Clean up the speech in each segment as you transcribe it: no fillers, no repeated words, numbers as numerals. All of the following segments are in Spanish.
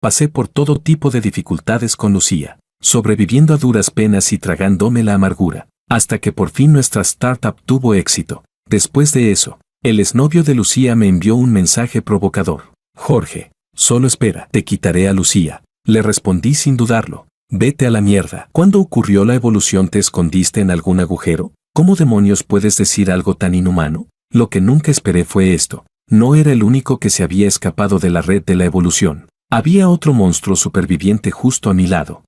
Pasé por todo tipo de dificultades con Lucía, sobreviviendo a duras penas y tragándome la amargura, hasta que por fin nuestra startup tuvo éxito. Después de eso, el exnovio de Lucía me envió un mensaje provocador. Jorge, solo espera, te quitaré a Lucía. Le respondí sin dudarlo. Vete a la mierda. ¿Cuándo ocurrió la evolución? ¿Te escondiste en algún agujero? ¿Cómo demonios puedes decir algo tan inhumano? Lo que nunca esperé fue esto. No era el único que se había escapado de la red de la evolución. Había otro monstruo superviviente justo a mi lado.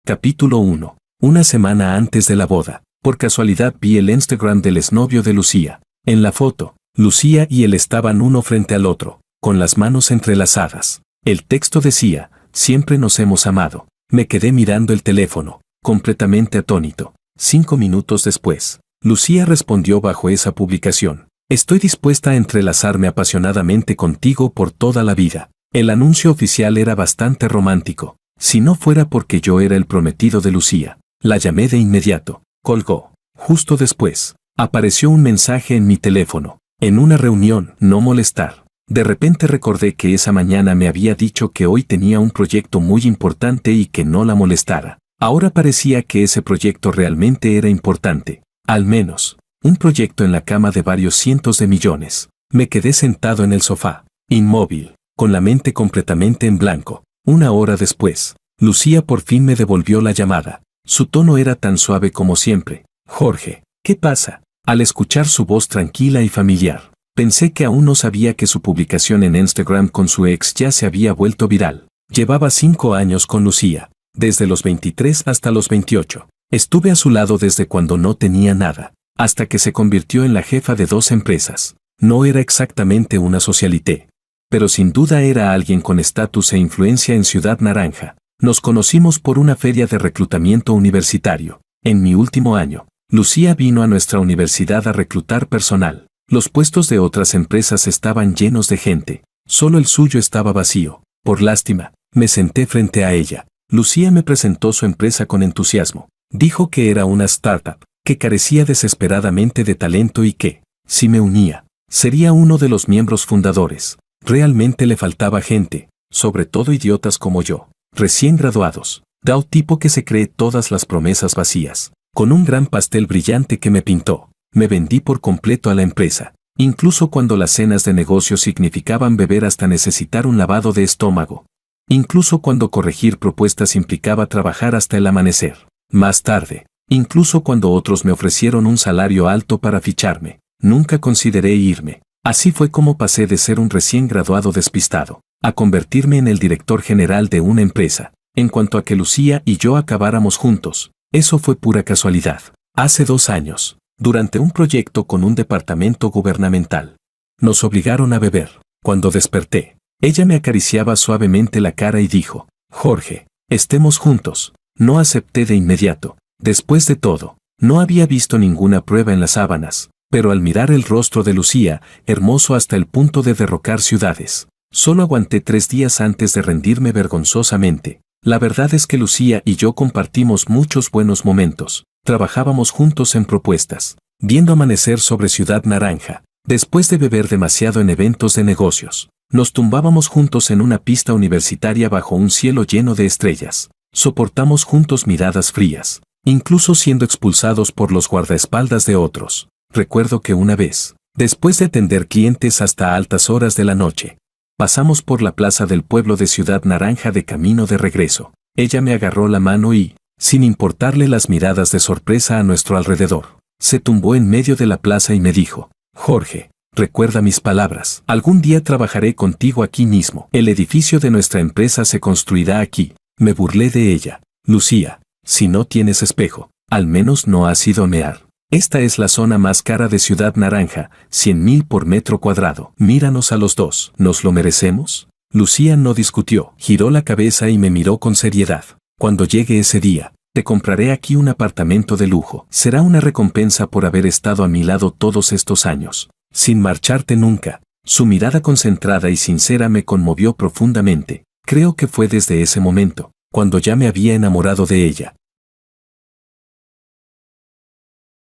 Capítulo 1. Una semana antes de la boda, por casualidad vi el Instagram del exnovio de Lucía. En la foto, Lucía y él estaban uno frente al otro, con las manos entrelazadas. El texto decía, siempre nos hemos amado. Me quedé mirando el teléfono, completamente atónito. 5 minutos después, Lucía respondió bajo esa publicación. Estoy dispuesta a entrelazarme apasionadamente contigo por toda la vida. El anuncio oficial era bastante romántico. Si no fuera porque yo era el prometido de Lucía. La llamé de inmediato. Colgó. Justo después, apareció un mensaje en mi teléfono. En una reunión, no molestar. De repente recordé que esa mañana me había dicho que hoy tenía un proyecto muy importante y que no la molestara. Ahora parecía que ese proyecto realmente era importante. Al menos, un proyecto en la cama de varios cientos de millones. Me quedé sentado en el sofá, inmóvil, con la mente completamente en blanco. 1 hora después, Lucía por fin me devolvió la llamada. Su tono era tan suave como siempre. Jorge, ¿qué pasa? Al escuchar su voz tranquila y familiar, pensé que aún no sabía que su publicación en Instagram con su ex ya se había vuelto viral. Llevaba 5 años con Lucía, desde los 23 hasta los 28. Estuve a su lado desde cuando no tenía nada, hasta que se convirtió en la jefa de 2 empresas. No era exactamente una socialité, pero sin duda era alguien con estatus e influencia en Ciudad Naranja. Nos conocimos por una feria de reclutamiento universitario. En mi último año, Lucía vino a nuestra universidad a reclutar personal. Los puestos de otras empresas estaban llenos de gente. Solo el suyo estaba vacío. Por lástima, me senté frente a ella. Lucía me presentó su empresa con entusiasmo. Dijo que era una startup, que carecía desesperadamente de talento y que, si me unía, sería uno de los miembros fundadores. Realmente le faltaba gente, sobre todo idiotas como yo, recién graduados, da tipo que se cree todas las promesas vacías. Con un gran pastel brillante que me pintó, me vendí por completo a la empresa, incluso cuando las cenas de negocio significaban beber hasta necesitar un lavado de estómago. Incluso cuando corregir propuestas implicaba trabajar hasta el amanecer. Más tarde, incluso cuando otros me ofrecieron un salario alto para ficharme, nunca consideré irme. Así fue como pasé de ser un recién graduado despistado, a convertirme en el director general de una empresa. En cuanto a que Lucía y yo acabáramos juntos, eso fue pura casualidad. Hace 2 años, durante un proyecto con un departamento gubernamental, nos obligaron a beber. Cuando desperté, ella me acariciaba suavemente la cara y dijo, Jorge, estemos juntos. No acepté de inmediato. Después de todo, no había visto ninguna prueba en las sábanas, pero al mirar el rostro de Lucía, hermoso hasta el punto de derrocar ciudades, solo aguanté 3 días antes de rendirme vergonzosamente. La verdad es que Lucía y yo compartimos muchos buenos momentos. Trabajábamos juntos en propuestas, viendo amanecer sobre Ciudad Naranja. Después de beber demasiado en eventos de negocios, nos tumbábamos juntos en una pista universitaria bajo un cielo lleno de estrellas. Soportamos juntos miradas frías, incluso siendo expulsados por los guardaespaldas de otros. Recuerdo que una vez, después de atender clientes hasta altas horas de la noche, pasamos por la plaza del pueblo de Ciudad Naranja de camino de regreso. Ella me agarró la mano y, sin importarle las miradas de sorpresa a nuestro alrededor, se tumbó en medio de la plaza y me dijo, Jorge, recuerda mis palabras. Algún día trabajaré contigo aquí mismo. El edificio de nuestra empresa se construirá aquí. Me burlé de ella. Lucía, si no tienes espejo, al menos no has ido a mear. Esta es la zona más cara de Ciudad Naranja, 100,000 por metro cuadrado. Míranos a los dos. ¿Nos lo merecemos? Lucía no discutió, giró la cabeza y me miró con seriedad. Cuando llegue ese día, te compraré aquí un apartamento de lujo. Será una recompensa por haber estado a mi lado todos estos años, sin marcharte nunca. Su mirada concentrada y sincera me conmovió profundamente. Creo que fue desde ese momento, cuando ya me había enamorado de ella.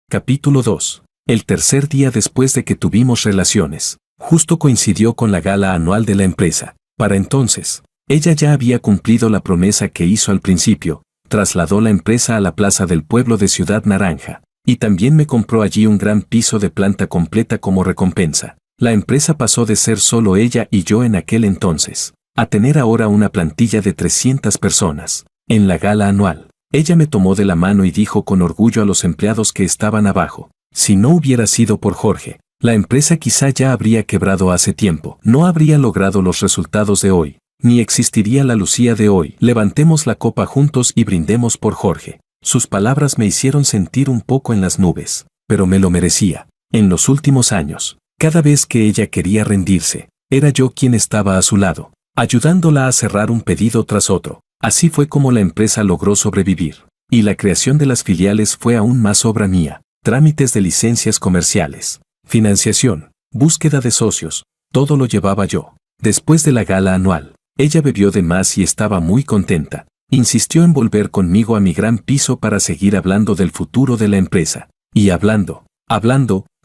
Capítulo 2. El tercer día después de que tuvimos relaciones. Justo coincidió con la gala anual de la empresa. Para entonces, ella ya había cumplido la promesa que hizo al principio, trasladó la empresa a la plaza del pueblo de Ciudad Naranja, y también me compró allí un gran piso de planta completa como recompensa. La empresa pasó de ser solo ella y yo en aquel entonces, a tener ahora una plantilla de 300 personas. En la gala anual, ella me tomó de la mano y dijo con orgullo a los empleados que estaban abajo: si no hubiera sido por Jorge, la empresa quizá ya habría quebrado hace tiempo, no habría logrado los resultados de hoy, ni existiría la Lucía de hoy. Levantemos la copa juntos y brindemos por Jorge. Sus palabras me hicieron sentir un poco en las nubes, pero me lo merecía. En los últimos años, cada vez que ella quería rendirse, era yo quien estaba a su lado, ayudándola a cerrar un pedido tras otro. Así fue como la empresa logró sobrevivir, y la creación de las filiales fue aún más obra mía. Trámites de licencias comerciales, financiación, búsqueda de socios, todo lo llevaba yo. Después de la gala anual, ella bebió de más y estaba muy contenta. Insistió en volver conmigo a mi gran piso para seguir hablando del futuro de la empresa. Y hablando,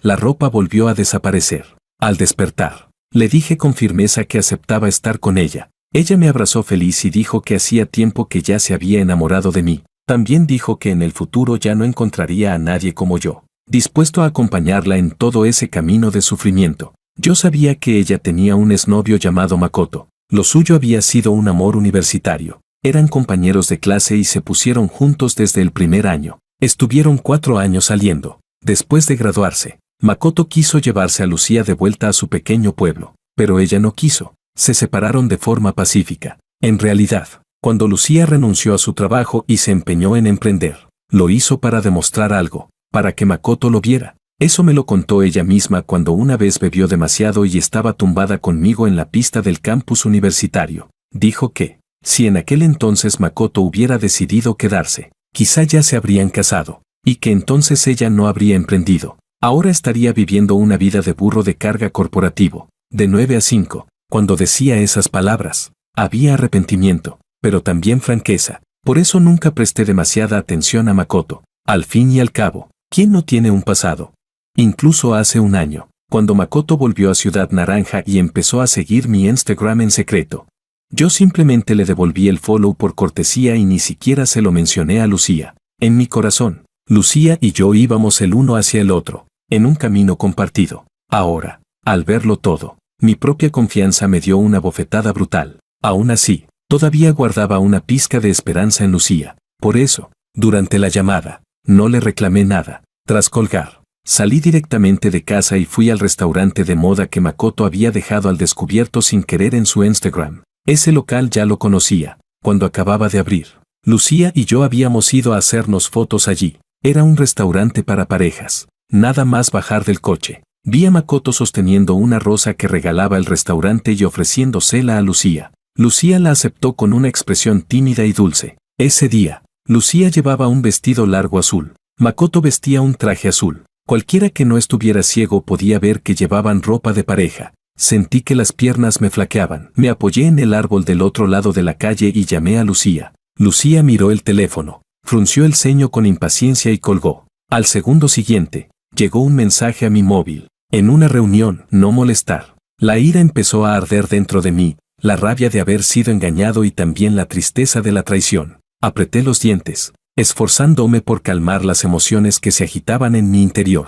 la ropa volvió a desaparecer. Al despertar, le dije con firmeza que aceptaba estar con ella. Ella me abrazó feliz y dijo que hacía tiempo que ya se había enamorado de mí. También dijo que en el futuro ya no encontraría a nadie como yo, dispuesto a acompañarla en todo ese camino de sufrimiento. Yo sabía que ella tenía un exnovio llamado Makoto. Lo suyo había sido un amor universitario. Eran compañeros de clase y se pusieron juntos desde el primer año. Estuvieron 4 años saliendo. Después de graduarse, Makoto quiso llevarse a Lucía de vuelta a su pequeño pueblo, pero ella no quiso. Se separaron de forma pacífica. En realidad, cuando Lucía renunció a su trabajo y se empeñó en emprender, lo hizo para demostrar algo, para que Makoto lo viera. Eso me lo contó ella misma cuando una vez bebió demasiado y estaba tumbada conmigo en la pista del campus universitario. Dijo que, si en aquel entonces Makoto hubiera decidido quedarse, quizá ya se habrían casado, y que entonces ella no habría emprendido. Ahora estaría viviendo una vida de burro de carga corporativo, de 9 a 5. Cuando decía esas palabras, había arrepentimiento, pero también franqueza. Por eso nunca presté demasiada atención a Makoto. Al fin y al cabo, ¿quién no tiene un pasado? Incluso hace un año, cuando Makoto volvió a Ciudad Naranja y empezó a seguir mi Instagram en secreto, yo simplemente le devolví el follow por cortesía y ni siquiera se lo mencioné a Lucía. En mi corazón, Lucía y yo íbamos el uno hacia el otro, en un camino compartido. Ahora, al verlo todo, mi propia confianza me dio una bofetada brutal. Aún así, todavía guardaba una pizca de esperanza en Lucía. Por eso, durante la llamada, no le reclamé nada. Tras colgar, salí directamente de casa y fui al restaurante de moda que Makoto había dejado al descubierto sin querer en su Instagram. Ese local ya lo conocía. Cuando acababa de abrir, Lucía y yo habíamos ido a hacernos fotos allí. Era un restaurante para parejas. Nada más bajar del coche, vi a Makoto sosteniendo una rosa que regalaba el restaurante y ofreciéndosela a Lucía. Lucía la aceptó con una expresión tímida y dulce. Ese día, Lucía llevaba un vestido largo azul. Makoto vestía un traje azul. Cualquiera que no estuviera ciego podía ver que llevaban ropa de pareja. Sentí que las piernas me flaqueaban. Me apoyé en el árbol del otro lado de la calle y llamé a Lucía. Lucía miró el teléfono, frunció el ceño con impaciencia y colgó. Al segundo siguiente, llegó un mensaje a mi móvil. En una reunión, no molestar. La ira empezó a arder dentro de mí, la rabia de haber sido engañado y también la tristeza de la traición. Apreté los dientes, esforzándome por calmar las emociones que se agitaban en mi interior.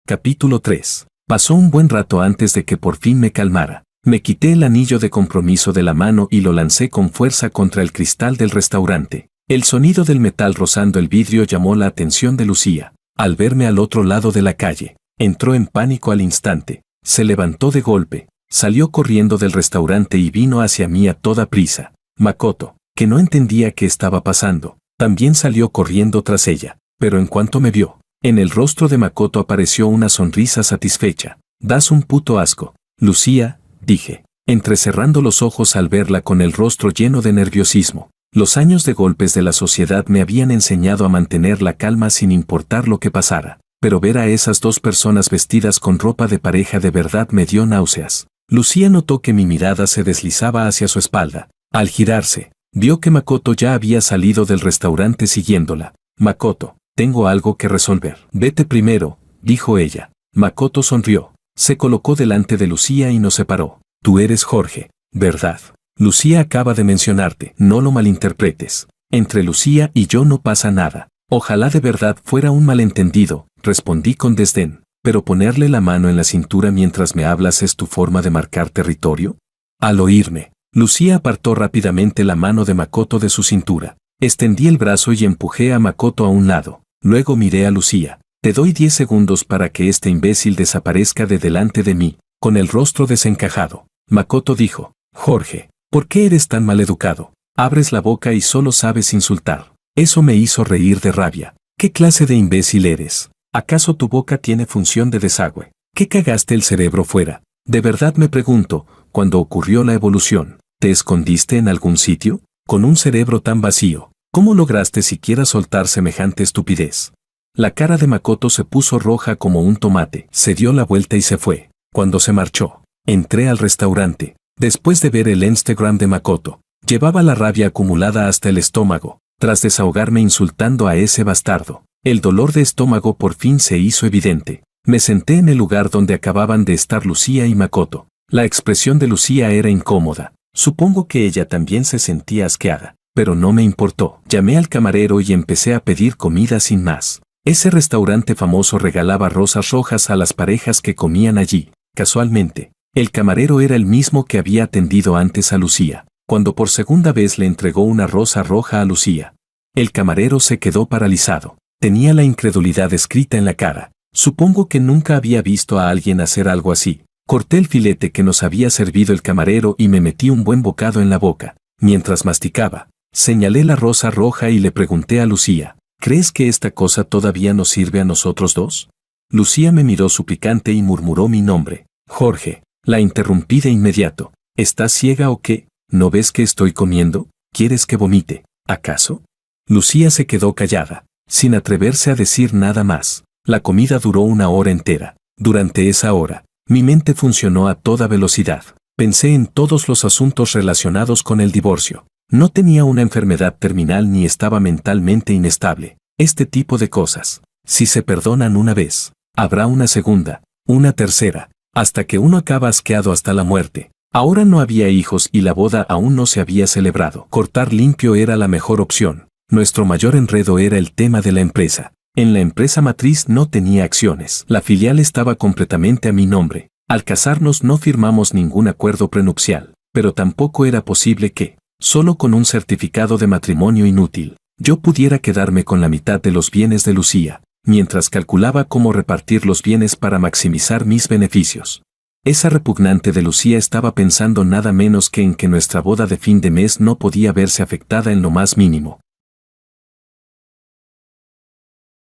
Capítulo 3. Pasó un buen rato antes de que por fin me calmara. Me quité el anillo de compromiso de la mano y lo lancé con fuerza contra el cristal del restaurante. El sonido del metal rozando el vidrio llamó la atención de Lucía. Al verme al otro lado de la calle, entró en pánico al instante. Se levantó de golpe, salió corriendo del restaurante y vino hacia mí a toda prisa. Makoto, que no entendía qué estaba pasando, también salió corriendo tras ella. Pero en cuanto me vio, en el rostro de Makoto apareció una sonrisa satisfecha. Das un puto asco, Lucía, dije, entrecerrando los ojos al verla con el rostro lleno de nerviosismo. Los años de golpes de la sociedad me habían enseñado a mantener la calma sin importar lo que pasara, pero ver a esas dos personas vestidas con ropa de pareja de verdad me dio náuseas. Lucía notó que mi mirada se deslizaba hacia su espalda. Al girarse, vio que Makoto ya había salido del restaurante siguiéndola. Makoto, tengo algo que resolver. Vete primero, dijo ella. Makoto sonrió. Se colocó delante de Lucía y nos separó. Tú eres Jorge, ¿verdad? Lucía acaba de mencionarte, no lo malinterpretes. Entre Lucía y yo no pasa nada. Ojalá de verdad fuera un malentendido, respondí con desdén. ¿Pero ponerle la mano en la cintura mientras me hablas es tu forma de marcar territorio? Al oírme, Lucía apartó rápidamente la mano de Makoto de su cintura. Extendí el brazo y empujé a Makoto a un lado. Luego miré a Lucía. Te doy 10 segundos para que este imbécil desaparezca de delante de mí, con el rostro desencajado. Makoto dijo, Jorge, ¿por qué eres tan maleducado? Abres la boca y solo sabes insultar. Eso me hizo reír de rabia. ¿Qué clase de imbécil eres? ¿Acaso tu boca tiene función de desagüe? ¿Qué cagaste el cerebro fuera? De verdad me pregunto, cuando ocurrió la evolución, ¿te escondiste en algún sitio? Con un cerebro tan vacío, ¿cómo lograste siquiera soltar semejante estupidez? La cara de Makoto se puso roja como un tomate, se dio la vuelta y se fue. Cuando se marchó, entré al restaurante. Después de ver el Instagram de Makoto, llevaba la rabia acumulada hasta el estómago, tras desahogarme insultando a ese bastardo. El dolor de estómago por fin se hizo evidente. Me senté en el lugar donde acababan de estar Lucía y Makoto. La expresión de Lucía era incómoda. Supongo que ella también se sentía asqueada, pero no me importó. Llamé al camarero y empecé a pedir comida sin más. Ese restaurante famoso regalaba rosas rojas a las parejas que comían allí. Casualmente, el camarero era el mismo que había atendido antes a Lucía, cuando por segunda vez le entregó una rosa roja a Lucía. El camarero se quedó paralizado. Tenía la incredulidad escrita en la cara. Supongo que nunca había visto a alguien hacer algo así. Corté el filete que nos había servido el camarero y me metí un buen bocado en la boca. Mientras masticaba, señalé la rosa roja y le pregunté a Lucía, ¿crees que esta cosa todavía nos sirve a nosotros dos? Lucía me miró suplicante y murmuró mi nombre. Jorge, la interrumpí de inmediato. ¿Estás ciega o qué? ¿No ves que estoy comiendo? ¿Quieres que vomite, acaso? Lucía se quedó callada, sin atreverse a decir nada más. La comida duró 1 hora entera. Durante esa hora, mi mente funcionó a toda velocidad. Pensé en todos los asuntos relacionados con el divorcio. No tenía una enfermedad terminal ni estaba mentalmente inestable. Este tipo de cosas, si se perdonan una vez, habrá una segunda, una tercera, hasta que uno acaba asqueado hasta la muerte. Ahora no había hijos y la boda aún no se había celebrado. Cortar limpio era la mejor opción. Nuestro mayor enredo era el tema de la empresa. En la empresa matriz no tenía acciones. La filial estaba completamente a mi nombre. Al casarnos no firmamos ningún acuerdo prenupcial, pero tampoco era posible que, solo con un certificado de matrimonio inútil, yo pudiera quedarme con la mitad de los bienes de Lucía, mientras calculaba cómo repartir los bienes para maximizar mis beneficios. Esa repugnante de Lucía estaba pensando nada menos que en que nuestra boda de fin de mes no podía verse afectada en lo más mínimo.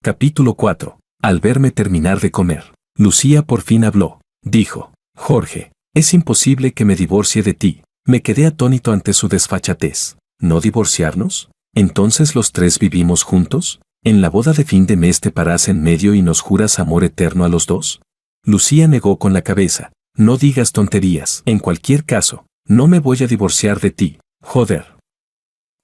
Capítulo 4. Al verme terminar de comer, Lucía por fin habló. Dijo, Jorge, es imposible que me divorcie de ti. Me quedé atónito ante su desfachatez. ¿No divorciarnos? ¿Entonces los tres vivimos juntos? ¿En la boda de fin de mes te paras en medio y nos juras amor eterno a los dos? Lucía negó con la cabeza. No digas tonterías. En cualquier caso, no me voy a divorciar de ti. Joder.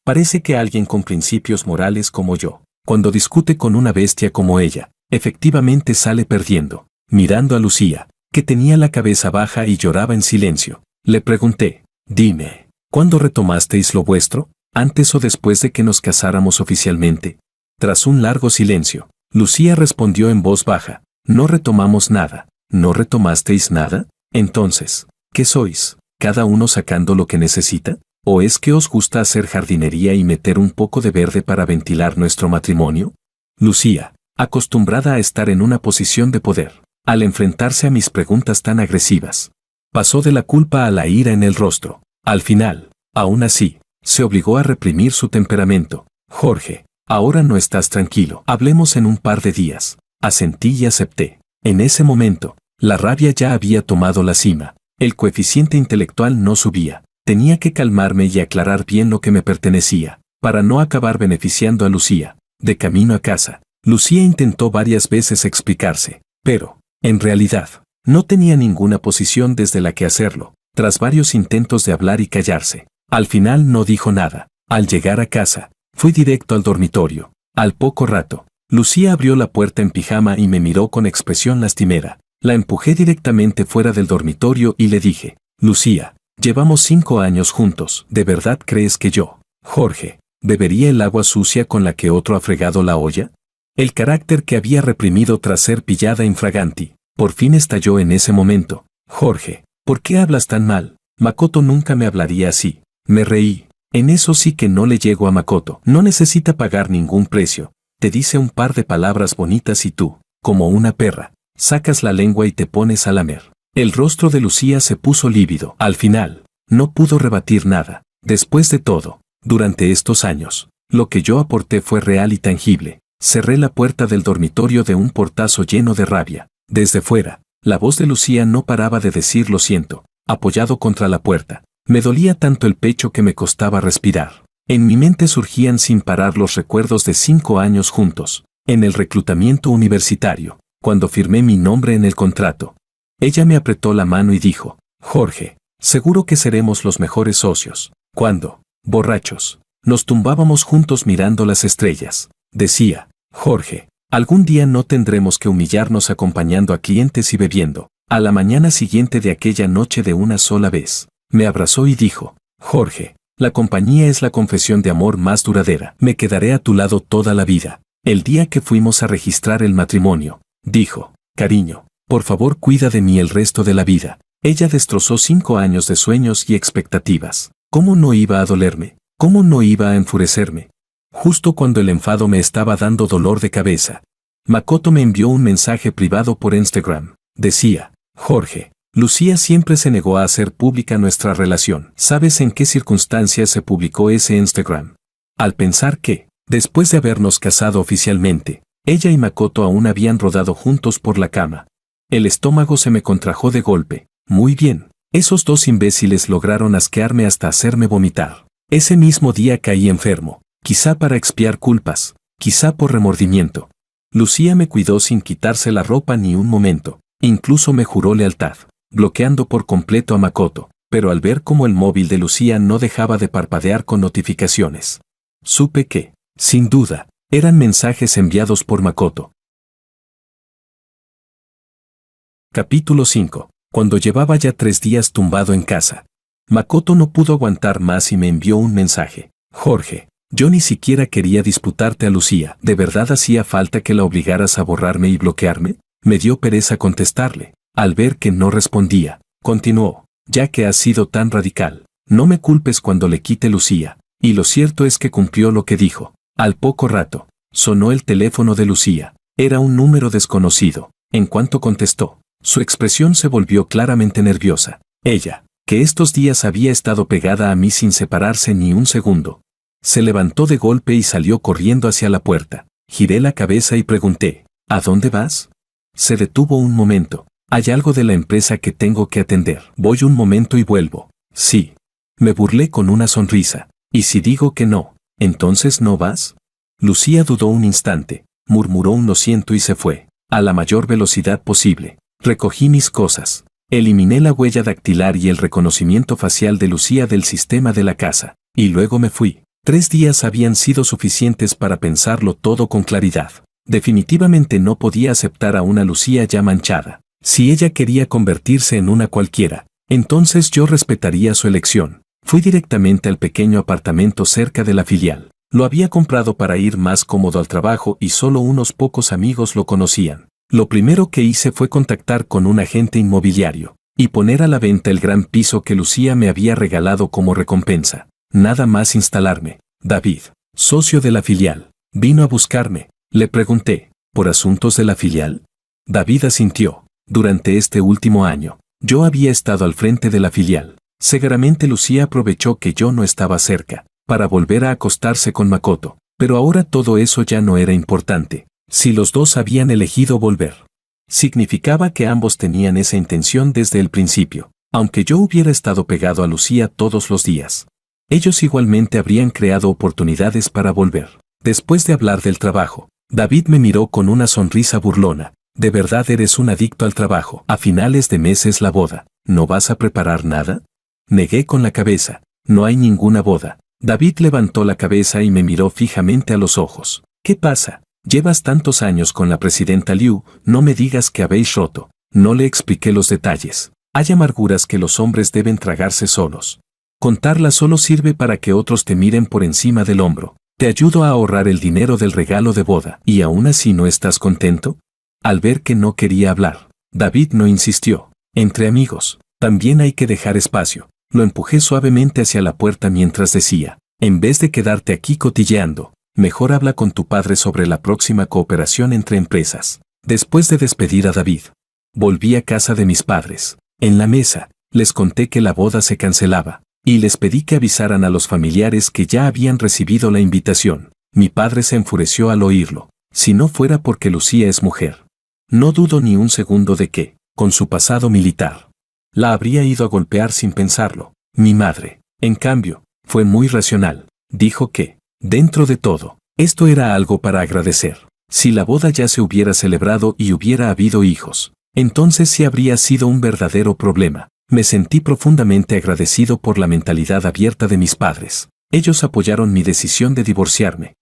Parece que alguien con principios morales como yo, cuando discute con una bestia como ella, efectivamente sale perdiendo. Mirando a Lucía, que tenía la cabeza baja y lloraba en silencio, le pregunté, dime, ¿cuándo retomasteis lo vuestro? ¿Antes o después de que nos casáramos oficialmente? Tras un largo silencio, Lucía respondió en voz baja, no retomamos nada. ¿No retomasteis nada? Entonces, ¿qué sois? ¿Cada uno sacando lo que necesita? ¿O es que os gusta hacer jardinería y meter un poco de verde para ventilar nuestro matrimonio? Lucía, acostumbrada a estar en una posición de poder, al enfrentarse a mis preguntas tan agresivas, pasó de la culpa a la ira en el rostro. Al final, aún así, se obligó a reprimir su temperamento. Jorge, ahora no estás tranquilo. Hablemos en un par de días. Asentí y acepté. En ese momento, la rabia ya había tomado la cima. El coeficiente intelectual no subía. Tenía que calmarme y aclarar bien lo que me pertenecía, para no acabar beneficiando a Lucía. De camino a casa, Lucía intentó varias veces explicarse, pero, en realidad, no tenía ninguna posición desde la que hacerlo. Tras varios intentos de hablar y callarse, al final no dijo nada. Al llegar a casa, fui directo al dormitorio. Al poco rato, Lucía abrió la puerta en pijama y me miró con expresión lastimera. La empujé directamente fuera del dormitorio y le dije, Lucía, llevamos 5 años juntos, ¿de verdad crees que yo, Jorge, bebería el agua sucia con la que otro ha fregado la olla? El carácter que había reprimido tras ser pillada infraganti, por fin estalló en ese momento. Jorge, ¿por qué hablas tan mal? Makoto nunca me hablaría así. Me reí. En eso sí que no le llego a Makoto. No necesita pagar ningún precio. Te dice un par de palabras bonitas y tú, como una perra, sacas la lengua y te pones a lamer. El rostro de Lucía se puso lívido. Al final, no pudo rebatir nada. Después de todo, durante estos años, lo que yo aporté fue real y tangible. Cerré la puerta del dormitorio de un portazo lleno de rabia. Desde fuera, la voz de Lucía no paraba de decir lo siento, apoyado contra la puerta. Me dolía tanto el pecho que me costaba respirar. En mi mente surgían sin parar los recuerdos de 5 años juntos, en el reclutamiento universitario, cuando firmé mi nombre en el contrato. Ella me apretó la mano y dijo, Jorge, seguro que seremos los mejores socios. Cuando, borrachos, nos tumbábamos juntos mirando las estrellas. Decía, Jorge, algún día no tendremos que humillarnos acompañando a clientes y bebiendo. A la mañana siguiente de aquella noche de una sola vez, me abrazó y dijo, Jorge, la compañía es la confesión de amor más duradera. Me quedaré a tu lado toda la vida. El día que fuimos a registrar el matrimonio, dijo, cariño, por favor cuida de mí el resto de la vida. Ella destrozó 5 años de sueños y expectativas. ¿Cómo no iba a dolerme? ¿Cómo no iba a enfurecerme? Justo cuando el enfado me estaba dando dolor de cabeza, Makoto me envió un mensaje privado por Instagram. Decía, Jorge, Lucía siempre se negó a hacer pública nuestra relación. ¿Sabes en qué circunstancias se publicó ese Instagram? Al pensar que, después de habernos casado oficialmente, ella y Makoto aún habían rodado juntos por la cama. El estómago se me contrajo de golpe. Muy bien, esos 2 imbéciles lograron asquearme hasta hacerme vomitar. Ese mismo día caí enfermo, quizá para expiar culpas, quizá por remordimiento. Lucía me cuidó sin quitarse la ropa ni un momento, incluso me juró lealtad, bloqueando por completo a Makoto, pero al ver cómo el móvil de Lucía no dejaba de parpadear con notificaciones, supe que, sin duda, eran mensajes enviados por Makoto. Capítulo 5. Cuando llevaba ya 3 días tumbado en casa, Makoto no pudo aguantar más y me envió un mensaje. Jorge, yo ni siquiera quería disputarte a Lucía. ¿De verdad hacía falta que la obligaras a borrarme y bloquearme? Me dio pereza contestarle. Al ver que no respondía, continuó, ya que has sido tan radical, no me culpes cuando le quite Lucía. Y lo cierto es que cumplió lo que dijo. Al poco rato, sonó el teléfono de Lucía. Era un número desconocido. En cuanto contestó, su expresión se volvió claramente nerviosa. Ella, que estos días había estado pegada a mí sin separarse ni un segundo, se levantó de golpe y salió corriendo hacia la puerta. Giré la cabeza y pregunté, ¿a dónde vas? Se detuvo un momento. Hay algo de la empresa que tengo que atender. Voy un momento y vuelvo. Sí. Me burlé con una sonrisa. ¿Y si digo que no, entonces no vas? Lucía dudó un instante, murmuró un lo siento y se fue, a la mayor velocidad posible. Recogí mis cosas. Eliminé la huella dactilar y el reconocimiento facial de Lucía del sistema de la casa, y luego me fui. 3 días habían sido suficientes para pensarlo todo con claridad. Definitivamente no podía aceptar a una Lucía ya manchada. Si ella quería convertirse en una cualquiera, entonces yo respetaría su elección. Fui directamente al pequeño apartamento cerca de la filial. Lo había comprado para ir más cómodo al trabajo y solo unos pocos amigos lo conocían. Lo primero que hice fue contactar con un agente inmobiliario y poner a la venta el gran piso que Lucía me había regalado como recompensa. Nada más instalarme. David, socio de la filial, vino a buscarme. Le pregunté, ¿por asuntos de la filial? David asintió. Durante este último año, yo había estado al frente de la filial. Seguramente Lucía aprovechó que yo no estaba cerca para volver a acostarse con Makoto, pero ahora todo eso ya no era importante. Si los dos habían elegido volver, significaba que ambos tenían esa intención desde el principio, aunque yo hubiera estado pegado a Lucía todos los días. Ellos igualmente habrían creado oportunidades para volver. Después de hablar del trabajo, David me miró con una sonrisa burlona. ¿De verdad eres un adicto al trabajo? A finales de mes es la boda. ¿No vas a preparar nada? Negué con la cabeza. No hay ninguna boda. David levantó la cabeza y me miró fijamente a los ojos. ¿Qué pasa? Llevas tantos años con la presidenta Liu, no me digas que habéis roto. No le expliqué los detalles. Hay amarguras que los hombres deben tragarse solos. Contarlas solo sirve para que otros te miren por encima del hombro. Te ayudo a ahorrar el dinero del regalo de boda. ¿Y aún así no estás contento? Al ver que no quería hablar, David no insistió. Entre amigos, también hay que dejar espacio. Lo empujé suavemente hacia la puerta mientras decía, en vez de quedarte aquí cotilleando, mejor habla con tu padre sobre la próxima cooperación entre empresas. Después de despedir a David, volví a casa de mis padres. En la mesa, les conté que la boda se cancelaba, y les pedí que avisaran a los familiares que ya habían recibido la invitación. Mi padre se enfureció al oírlo. Si no fuera porque Lucía es mujer, no dudo ni un segundo de que, con su pasado militar, la habría ido a golpear sin pensarlo. Mi madre, en cambio, fue muy racional. Dijo que, dentro de todo, esto era algo para agradecer. Si la boda ya se hubiera celebrado y hubiera habido hijos, entonces sí habría sido un verdadero problema. Me sentí profundamente agradecido por la mentalidad abierta de mis padres. Ellos apoyaron mi decisión de divorciarme.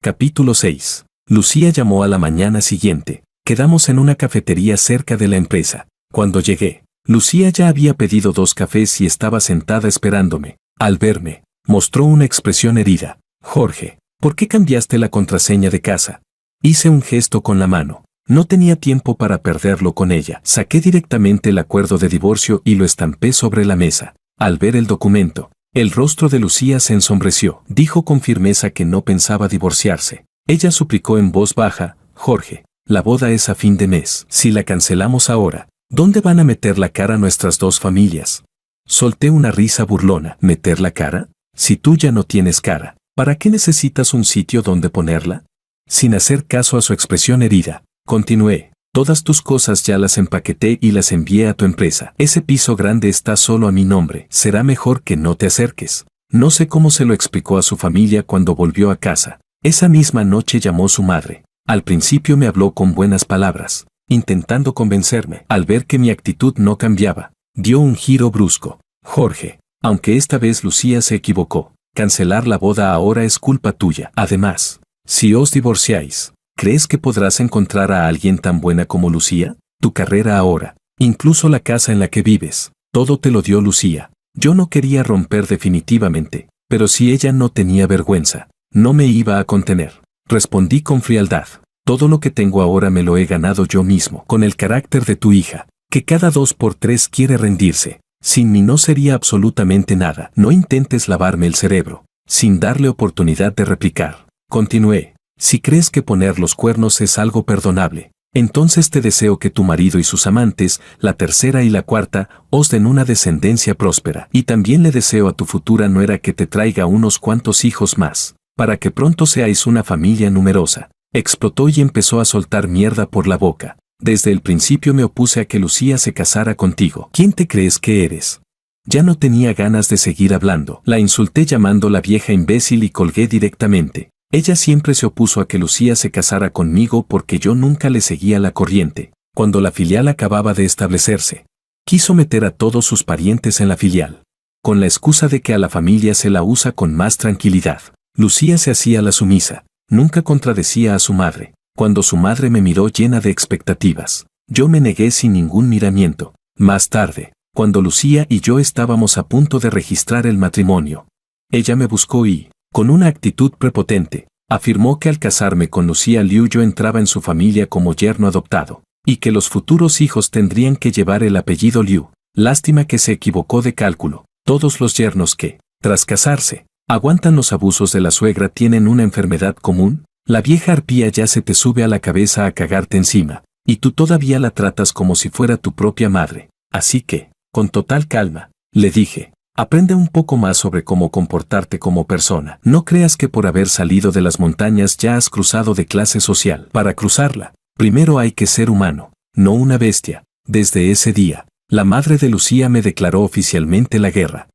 Capítulo 6. Lucía llamó a la mañana siguiente. Quedamos en una cafetería cerca de la empresa. Cuando llegué, Lucía ya había pedido 2 cafés y estaba sentada esperándome. Al verme, mostró una expresión herida. Jorge, ¿por qué cambiaste la contraseña de casa? Hice un gesto con la mano. No tenía tiempo para perderlo con ella. Saqué directamente el acuerdo de divorcio y lo estampé sobre la mesa. Al ver el documento, el rostro de Lucía se ensombreció. Dijo con firmeza que no pensaba divorciarse. Ella suplicó en voz baja, Jorge, la boda es a fin de mes. Si la cancelamos ahora, ¿dónde van a meter la cara nuestras 2 familias? Solté una risa burlona. ¿Meter la cara? Si tú ya no tienes cara, ¿para qué necesitas un sitio donde ponerla? Sin hacer caso a su expresión herida, continué. Todas tus cosas ya las empaqueté y las envié a tu empresa. Ese piso grande está solo a mi nombre. Será mejor que no te acerques. No sé cómo se lo explicó a su familia cuando volvió a casa. Esa misma noche llamó su madre. Al principio me habló con buenas palabras, intentando convencerme. Al ver que mi actitud no cambiaba, dio un giro brusco. Jorge, aunque esta vez Lucía se equivocó, cancelar la boda ahora es culpa tuya. Además, si os divorciáis, ¿crees que podrás encontrar a alguien tan buena como Lucía? Tu carrera ahora, incluso la casa en la que vives, todo te lo dio Lucía. Yo no quería romper definitivamente, pero si ella no tenía vergüenza, no me iba a contener. Respondí con frialdad. Todo lo que tengo ahora me lo he ganado yo mismo. Con el carácter de tu hija, que cada 2 por 3 quiere rendirse. Sin mí no sería absolutamente nada. No intentes lavarme el cerebro. Sin darle oportunidad de replicar, continué. Si crees que poner los cuernos es algo perdonable, entonces te deseo que tu marido y sus amantes, la tercera y la cuarta, os den una descendencia próspera. Y también le deseo a tu futura nuera que te traiga unos cuantos hijos más, para que pronto seáis una familia numerosa. Explotó y empezó a soltar mierda por la boca. Desde el principio me opuse a que Lucía se casara contigo. ¿Quién te crees que eres? Ya no tenía ganas de seguir hablando. La insulté llamándola vieja imbécil y colgué directamente. Ella siempre se opuso a que Lucía se casara conmigo porque yo nunca le seguía la corriente. Cuando la filial acababa de establecerse, quiso meter a todos sus parientes en la filial, con la excusa de que a la familia se la usa con más tranquilidad. Lucía se hacía la sumisa, nunca contradecía a su madre. Cuando su madre me miró llena de expectativas, yo me negué sin ningún miramiento. Más tarde, cuando Lucía y yo estábamos a punto de registrar el matrimonio, ella me buscó y, con una actitud prepotente, afirmó que al casarme con Lucía Liu yo entraba en su familia como yerno adoptado, y que los futuros hijos tendrían que llevar el apellido Liu. Lástima que se equivocó de cálculo. Todos los yernos que, tras casarse, aguantan los abusos de la suegra tienen una enfermedad común. La vieja arpía ya se te sube a la cabeza a cagarte encima, y tú todavía la tratas como si fuera tu propia madre. Así que, con total calma, le dije, aprende un poco más sobre cómo comportarte como persona. No creas que por haber salido de las montañas ya has cruzado de clase social. Para cruzarla, primero hay que ser humano, no una bestia. Desde ese día, la madre de Lucía me declaró oficialmente la guerra.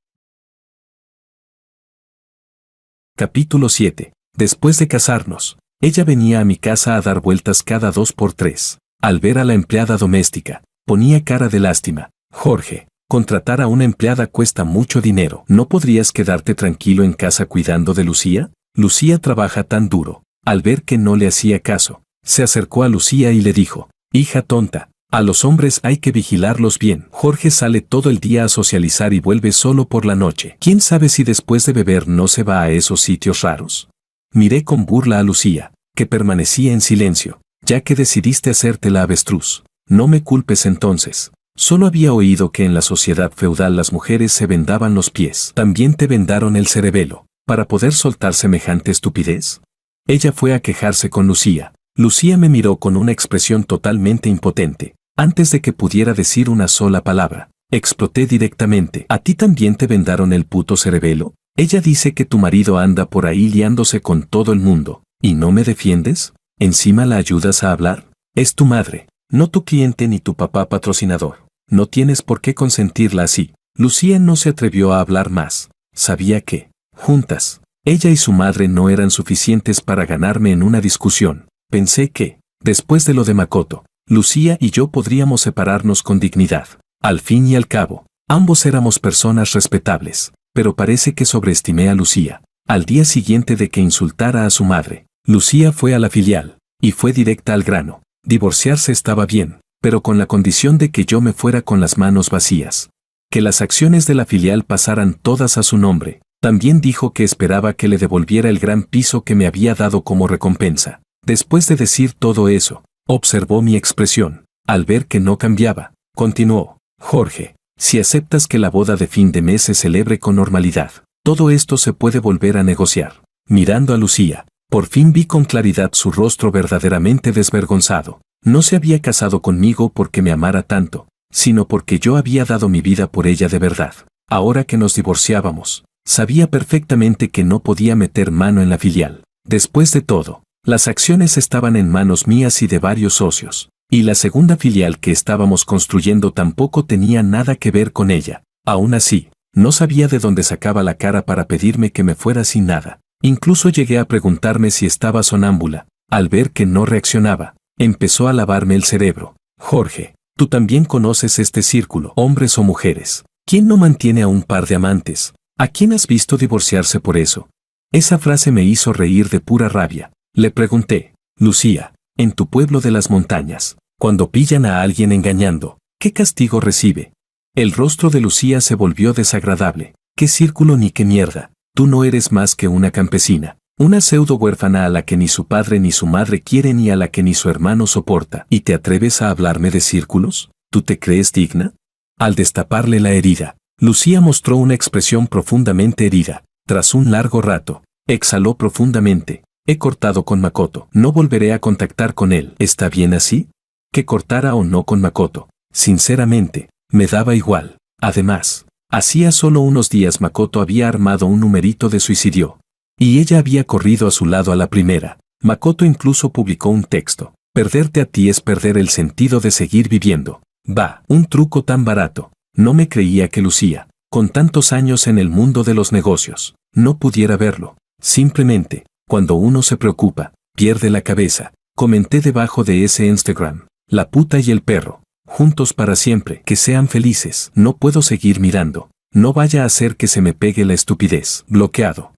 Capítulo 7. Después de casarnos, ella venía a mi casa a dar vueltas cada 2 por 3. Al ver a la empleada doméstica, ponía cara de lástima. Jorge, contratar a una empleada cuesta mucho dinero. ¿No podrías quedarte tranquilo en casa cuidando de Lucía? Lucía trabaja tan duro. Al ver que no le hacía caso, se acercó a Lucía y le dijo, hija tonta, a los hombres hay que vigilarlos bien. Jorge sale todo el día a socializar y vuelve solo por la noche. ¿Quién sabe si después de beber no se va a esos sitios raros? Miré con burla a Lucía, que permanecía en silencio, ya que decidiste hacerte la avestruz. No me culpes entonces. Solo había oído que en la sociedad feudal las mujeres se vendaban los pies. ¿También te vendaron el cerebelo, para poder soltar semejante estupidez? Ella fue a quejarse con Lucía. Lucía me miró con una expresión totalmente impotente. Antes de que pudiera decir una sola palabra, exploté directamente. ¿A ti también te vendaron el puto cerebelo? Ella dice que tu marido anda por ahí liándose con todo el mundo. ¿Y no me defiendes? ¿Encima la ayudas a hablar? Es tu madre, no tu cliente ni tu papá patrocinador. No tienes por qué consentirla así. Lucía no se atrevió a hablar más. Sabía que, juntas, ella y su madre no eran suficientes para ganarme en una discusión. Pensé que, después de lo de Makoto, Lucía y yo podríamos separarnos con dignidad. Al fin y al cabo, ambos éramos personas respetables, pero parece que sobreestimé a Lucía. Al día siguiente de que insultara a su madre, Lucía fue a la filial, y fue directa al grano. Divorciarse estaba bien, pero con la condición de que yo me fuera con las manos vacías. Que las acciones de la filial pasaran todas a su nombre. También dijo que esperaba que le devolviera el gran piso que me había dado como recompensa. Después de decir todo eso, observó mi expresión. Al ver que no cambiaba, continuó, Jorge, si aceptas que la boda de fin de mes se celebre con normalidad, todo esto se puede volver a negociar. Mirando a Lucía, por fin vi con claridad su rostro verdaderamente desvergonzado. No se había casado conmigo porque me amara tanto, sino porque yo había dado mi vida por ella de verdad. Ahora que nos divorciábamos, sabía perfectamente que no podía meter mano en la filial. Después de todo, las acciones estaban en manos mías y de varios socios, y la segunda filial que estábamos construyendo tampoco tenía nada que ver con ella. Aún así, no sabía de dónde sacaba la cara para pedirme que me fuera sin nada. Incluso llegué a preguntarme si estaba sonámbula. Al ver que no reaccionaba, empezó a lavarme el cerebro. Jorge, tú también conoces este círculo, hombres o mujeres. ¿Quién no mantiene a un par de amantes? ¿A quién has visto divorciarse por eso? Esa frase me hizo reír de pura rabia. Le pregunté, Lucía, en tu pueblo de las montañas, cuando pillan a alguien engañando, ¿qué castigo recibe? El rostro de Lucía se volvió desagradable. ¿Qué círculo ni qué mierda? Tú no eres más que una campesina, una pseudo huérfana a la que ni su padre ni su madre quieren y a la que ni su hermano soporta. ¿Y te atreves a hablarme de círculos? ¿Tú te crees digna? Al destaparle la herida, Lucía mostró una expresión profundamente herida. Tras un largo rato, exhaló profundamente. He cortado con Makoto. No volveré a contactar con él. ¿Está bien así? Que cortara o no con Makoto. Sinceramente, me daba igual. Además, hacía solo unos días Makoto había armado un numerito de suicidio. Y ella había corrido a su lado a la primera. Makoto incluso publicó un texto. Perderte a ti es perder el sentido de seguir viviendo. Bah, un truco tan barato. No me creía que Lucía, con tantos años en el mundo de los negocios, no pudiera verlo. Simplemente, cuando uno se preocupa, pierde la cabeza. Comenté debajo de ese Instagram, la puta y el perro, juntos para siempre, que sean felices. No puedo seguir mirando. No vaya a hacer que se me pegue la estupidez. Bloqueado.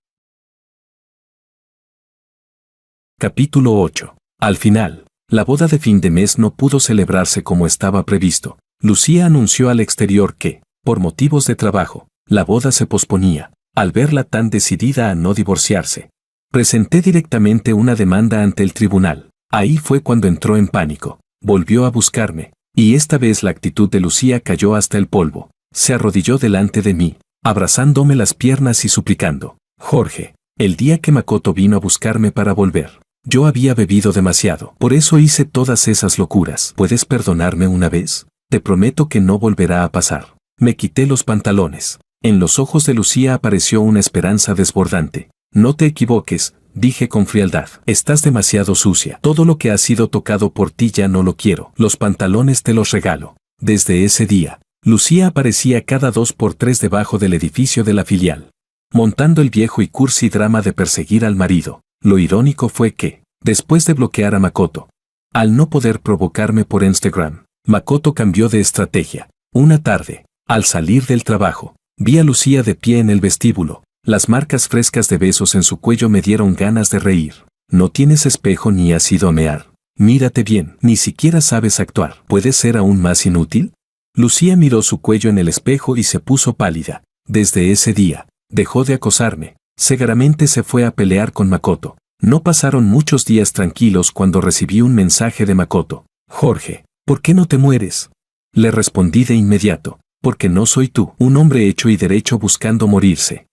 Capítulo 8. Al final, la boda de fin de mes no pudo celebrarse como estaba previsto. Lucía anunció al exterior que, por motivos de trabajo, la boda se posponía. Al verla tan decidida a no divorciarse, presenté directamente una demanda ante el tribunal. Ahí fue cuando entró en pánico. Volvió a buscarme, y esta vez la actitud de Lucía cayó hasta el polvo. Se arrodilló delante de mí, abrazándome las piernas y suplicando, Jorge, el día que Makoto vino a buscarme para volver, yo había bebido demasiado. Por eso hice todas esas locuras. ¿Puedes perdonarme una vez? Te prometo que no volverá a pasar. Me quité los pantalones. En los ojos de Lucía apareció una esperanza desbordante. No te equivoques, dije con frialdad. Estás demasiado sucia. Todo lo que ha sido tocado por ti ya no lo quiero. Los pantalones te los regalo. Desde ese día, Lucía aparecía cada 2 por 3 debajo del edificio de la filial, montando el viejo y cursi drama de perseguir al marido. Lo irónico fue que, después de bloquear a Makoto, al no poder provocarme por Instagram, Makoto cambió de estrategia. Una tarde, al salir del trabajo, vi a Lucía de pie en el vestíbulo, Las marcas frescas de besos en su cuello me dieron ganas de reír. No tienes espejo ni has ido a mear. Mírate bien, ni siquiera sabes actuar. ¿Puedes ser aún más inútil? Lucía miró su cuello en el espejo y se puso pálida. Desde ese día, dejó de acosarme. Seguramente se fue a pelear con Makoto. No pasaron muchos días tranquilos cuando recibí un mensaje de Makoto. Jorge, ¿por qué no te mueres? Le respondí de inmediato. Porque no soy tú, un hombre hecho y derecho buscando morirse.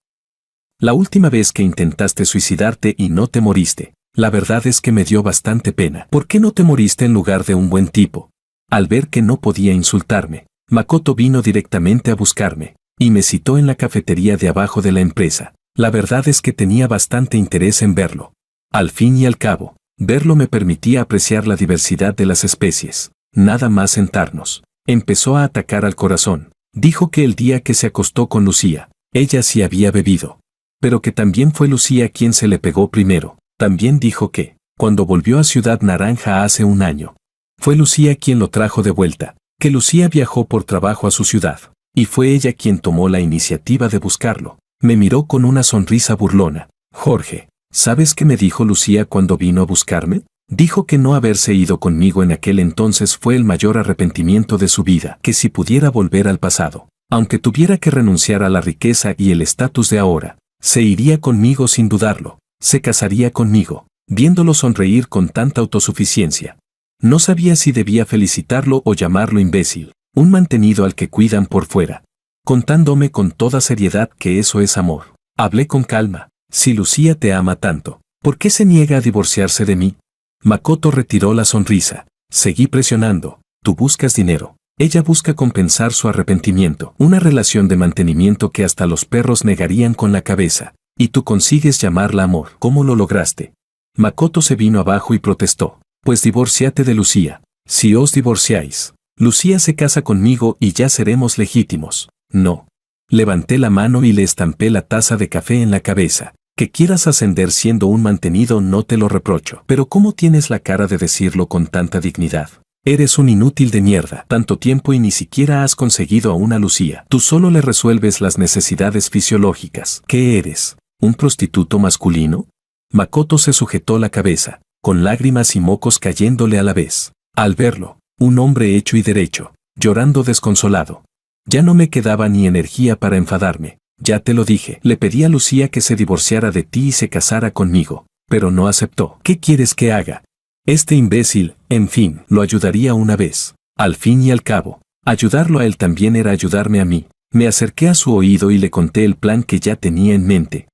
La última vez que intentaste suicidarte y no te moriste, la verdad es que me dio bastante pena. ¿Por qué no te moriste en lugar de un buen tipo? Al ver que no podía insultarme, Makoto vino directamente a buscarme, y me citó en la cafetería de abajo de la empresa. La verdad es que tenía bastante interés en verlo. Al fin y al cabo, verlo me permitía apreciar la diversidad de las especies. Nada más sentarnos. Empezó a atacar al corazón. Dijo que el día que se acostó con Lucía, ella sí había bebido. Pero que también fue Lucía quien se le pegó primero. También dijo que, cuando volvió a Ciudad Naranja hace un año, fue Lucía quien lo trajo de vuelta, que Lucía viajó por trabajo a su ciudad, y fue ella quien tomó la iniciativa de buscarlo. Me miró con una sonrisa burlona. Jorge, ¿sabes qué me dijo Lucía cuando vino a buscarme? Dijo que no haberse ido conmigo en aquel entonces fue el mayor arrepentimiento de su vida, que si pudiera volver al pasado, aunque tuviera que renunciar a la riqueza y el estatus de ahora, se iría conmigo sin dudarlo, se casaría conmigo, viéndolo sonreír con tanta autosuficiencia. No sabía si debía felicitarlo o llamarlo imbécil, un mantenido al que cuidan por fuera, contándome con toda seriedad que eso es amor. Hablé con calma. Si Lucía te ama tanto, ¿por qué se niega a divorciarse de mí? Makoto retiró la sonrisa. Seguí presionando. Tú buscas dinero. Ella busca compensar su arrepentimiento. Una relación de mantenimiento que hasta los perros negarían con la cabeza. Y tú consigues llamarla amor. ¿Cómo lo lograste? Makoto se vino abajo y protestó. Pues divórciate de Lucía. Si os divorciáis, Lucía se casa conmigo y ya seremos legítimos. No. Levanté la mano y le estampé la taza de café en la cabeza. Que quieras ascender siendo un mantenido no te lo reprocho. Pero ¿cómo tienes la cara de decirlo con tanta dignidad? Eres un inútil de mierda. Tanto tiempo y ni siquiera has conseguido a una Lucía. Tú solo le resuelves las necesidades fisiológicas. ¿Qué eres? ¿Un prostituto masculino? Makoto se sujetó la cabeza, con lágrimas y mocos cayéndole a la vez. Al verlo, un hombre hecho y derecho, llorando desconsolado. Ya no me quedaba ni energía para enfadarme. Ya te lo dije, le pedí a Lucía que se divorciara de ti y se casara conmigo, pero no aceptó. ¿Qué quieres que haga? Este imbécil, en fin, lo ayudaría una vez. Al fin y al cabo, ayudarlo a él también era ayudarme a mí. Me acerqué a su oído y le conté el plan que ya tenía en mente.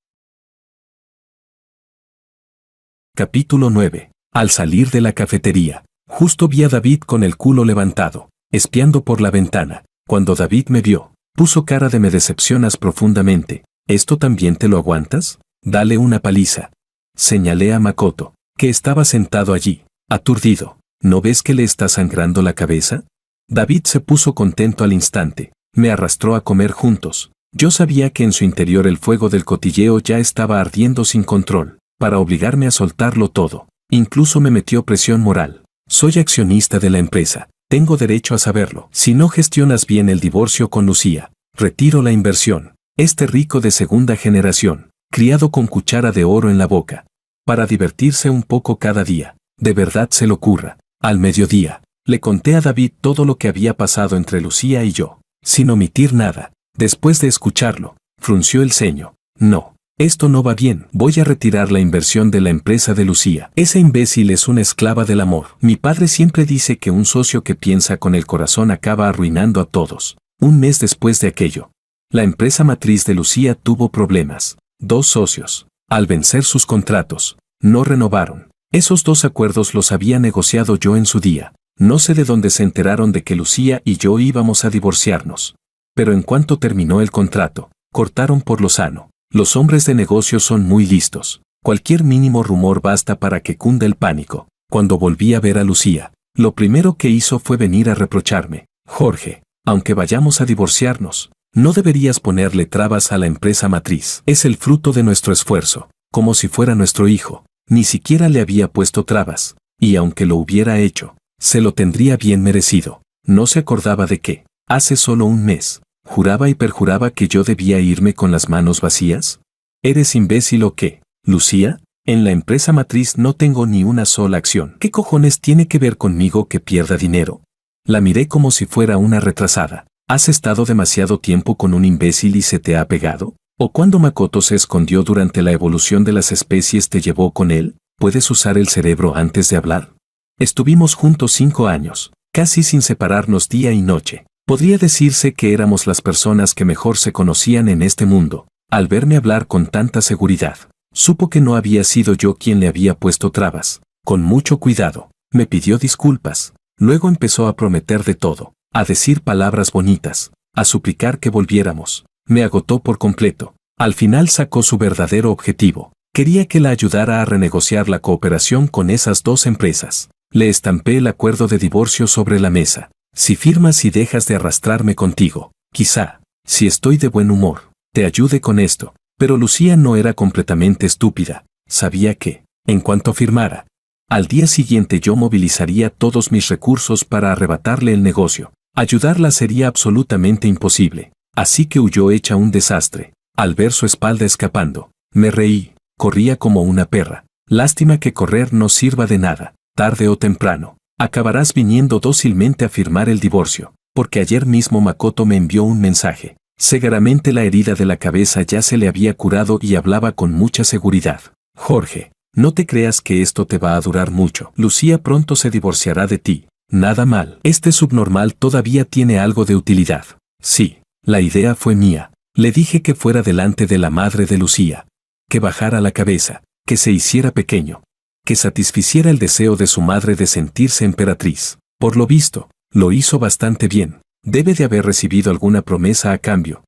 Capítulo 9. Al salir de la cafetería, justo vi a David con el culo levantado, espiando por la ventana. Cuando David me vio, puso cara de me decepcionas profundamente. ¿Esto también te lo aguantas? Dale una paliza. Señalé a Makoto, que estaba sentado allí, aturdido. ¿No ves que le está sangrando la cabeza? David se puso contento al instante. Me arrastró a comer juntos. Yo sabía que en su interior el fuego del cotilleo ya estaba ardiendo sin control, para obligarme a soltarlo todo. Incluso me metió presión moral. Soy accionista de la empresa. Tengo derecho a saberlo. Si no gestionas bien el divorcio con Lucía, retiro la inversión. Este rico de segunda generación, criado con cuchara de oro en la boca, para divertirse un poco cada día, de verdad se lo ocurra. Al mediodía, le conté a David todo lo que había pasado entre Lucía y yo, sin omitir nada. Después de escucharlo, frunció el ceño. No. Esto no va bien, voy a retirar la inversión de la empresa de Lucía. Esa imbécil es una esclava del amor. Mi padre siempre dice que un socio que piensa con el corazón acaba arruinando a todos. Un mes después de aquello, la empresa matriz de Lucía tuvo problemas. 2 socios, al vencer sus contratos, no renovaron. Esos 2 acuerdos los había negociado yo en su día. No sé de dónde se enteraron de que Lucía y yo íbamos a divorciarnos. Pero en cuanto terminó el contrato, cortaron por lo sano. Los hombres de negocios son muy listos. Cualquier mínimo rumor basta para que cunda el pánico. Cuando volví a ver a Lucía, lo primero que hizo fue venir a reprocharme. Jorge, aunque vayamos a divorciarnos, no deberías ponerle trabas a la empresa matriz. Es el fruto de nuestro esfuerzo, como si fuera nuestro hijo. Ni siquiera le había puesto trabas, y aunque lo hubiera hecho, se lo tendría bien merecido. No se acordaba de que, hace solo un mes, juraba y perjuraba que yo debía irme con las manos vacías. ¿Eres imbécil o qué? Lucía, en la empresa matriz no tengo ni una sola acción. ¿Qué cojones tiene que ver conmigo que pierda dinero? La miré como si fuera una retrasada. ¿Has estado demasiado tiempo con un imbécil y se te ha pegado? ¿O cuando Makoto se escondió durante la evolución de las especies te llevó con él? ¿Puedes usar el cerebro antes de hablar? Estuvimos juntos 5 años, casi sin separarnos día y noche. Podría decirse que éramos las personas que mejor se conocían en este mundo. Al verme hablar con tanta seguridad, supo que no había sido yo quien le había puesto trabas. Con mucho cuidado, me pidió disculpas. Luego empezó a prometer de todo, a decir palabras bonitas, a suplicar que volviéramos. Me agotó por completo. Al final sacó su verdadero objetivo. Quería que la ayudara a renegociar la cooperación con esas 2 empresas. Le estampé el acuerdo de divorcio sobre la mesa. Si firmas y dejas de arrastrarme contigo, quizá, si estoy de buen humor, te ayude con esto. Pero Lucía no era completamente estúpida. Sabía que, en cuanto firmara, al día siguiente yo movilizaría todos mis recursos para arrebatarle el negocio. Ayudarla sería absolutamente imposible. Así que huyó hecha un desastre. Al ver su espalda escapando, me reí. Corría como una perra. Lástima que correr no sirva de nada. Tarde o temprano, acabarás viniendo dócilmente a firmar el divorcio, porque ayer mismo Makoto me envió un mensaje. Seguramente la herida de la cabeza ya se le había curado y hablaba con mucha seguridad. Jorge, no te creas que esto te va a durar mucho. Lucía pronto se divorciará de ti. Nada mal. Este subnormal todavía tiene algo de utilidad. Sí, la idea fue mía. Le dije que fuera delante de la madre de Lucía. Que bajara la cabeza, que se hiciera pequeño. Que satisficiera el deseo de su madre de sentirse emperatriz. Por lo visto, lo hizo bastante bien. Debe de haber recibido alguna promesa a cambio.